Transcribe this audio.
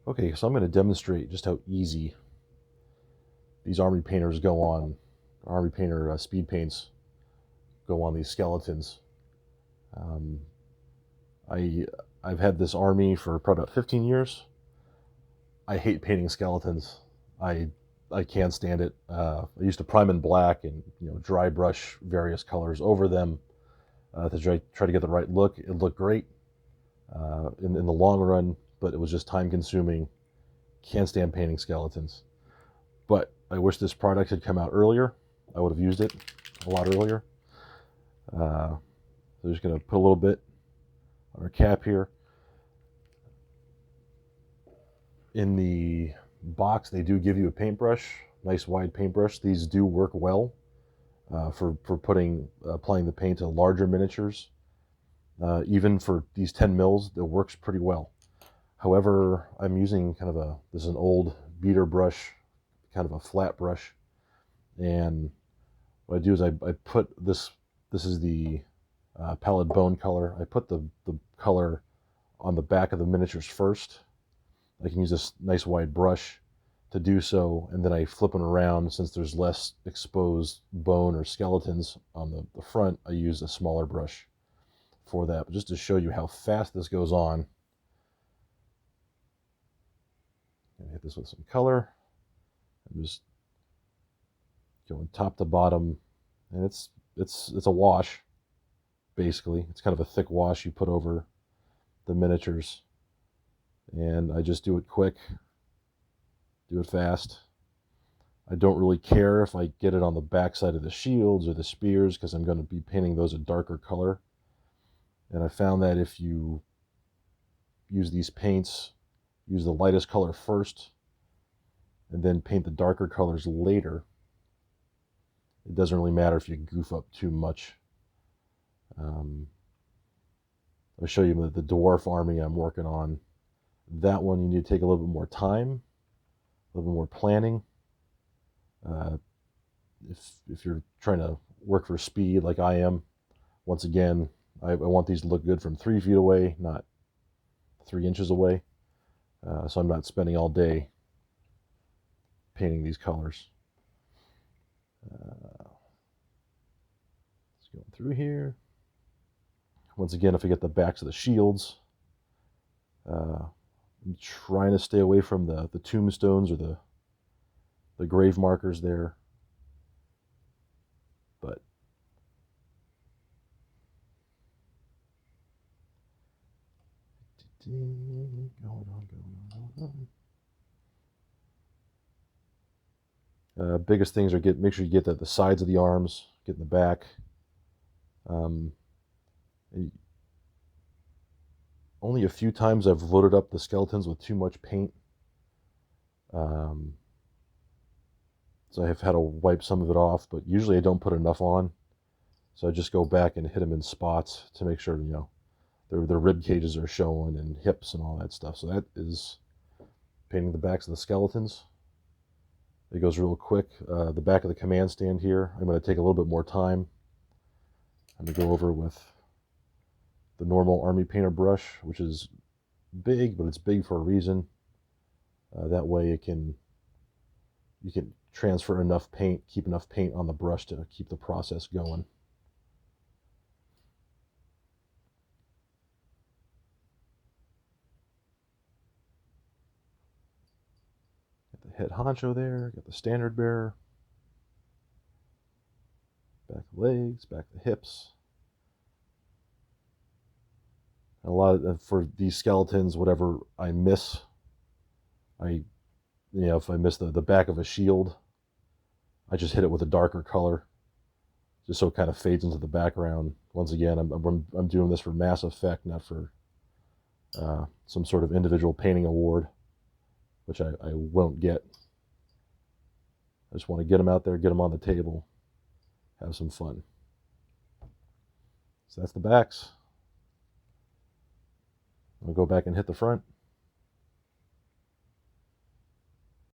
Okay, so I'm going to demonstrate just how easy these army painter speed paints go on these skeletons. Um, I've had this army for probably about 15 years. I hate painting skeletons. I I can't stand it. I used to prime in black and dry brush various colors over them to try to get the right look. It looked great in the long run, but it was just time consuming. Can't stand painting skeletons. But I wish this product had come out earlier. I would have used it a lot earlier. So I'm just going to put a little bit on our cap here. In the box, they do give you a paintbrush, nice wide paintbrush. These do work well for applying the paint to larger miniatures. Even for these 10 mils, it works pretty well. However, I'm using this is an old beater brush, kind of a flat brush. And what I do is I put this is the pallid bone color. I put the color on the back of the miniatures first. I can use this nice wide brush to do so, and then I flip them around. Since there's less exposed bone or skeletons on the front, I use a smaller brush for that. But just to show you how fast this goes on, I'm gonna hit this with some color. I'm just going top to bottom, and it's a wash, basically. It's kind of a thick wash you put over the miniatures, and I just do it quick, do it fast. I don't really care if I get it on the back side of the shields or the spears, because I'm going to be painting those a darker color. And I found that if you use these paints, use the lightest color first and then paint the darker colors later, it doesn't really matter if you goof up too much. I'll show you the dwarf army I'm working on. That one you need to take a little bit more time, a little bit more planning. If you're trying to work for speed like I am, once again, I want these to look good from 3 feet away, not 3 inches away. So I'm not spending all day painting these colors. Just going through here. Once again, if I get the backs of the shields, I'm trying to stay away from the tombstones or the grave markers there. But going on. Biggest things are make sure you get the sides of the arms, get in the back. Only a few times I've loaded up the skeletons with too much paint. So I have had to wipe some of it off, but usually I don't put enough on. So I just go back and hit them in spots to make sure, their rib cages are showing and hips and all that stuff. So that is painting the backs of the skeletons. It goes real quick. The back of the command stand here, I'm going to take a little bit more time. I'm going to go over with the normal army painter brush, which is big, but it's big for a reason. That way you can transfer enough paint, keep enough paint on the brush to keep the process going. Got the head honcho there, got the standard bearer, back the legs, back the hips. A lot of, for these skeletons, whatever I miss, if I miss the back of a shield, I just hit it with a darker color, just so it kind of fades into the background. Once again, I'm doing this for mass effect, not for some sort of individual painting award, which I won't get. I just want to get them out there, get them on the table, have some fun. So that's the backs. I'll go back and hit the front.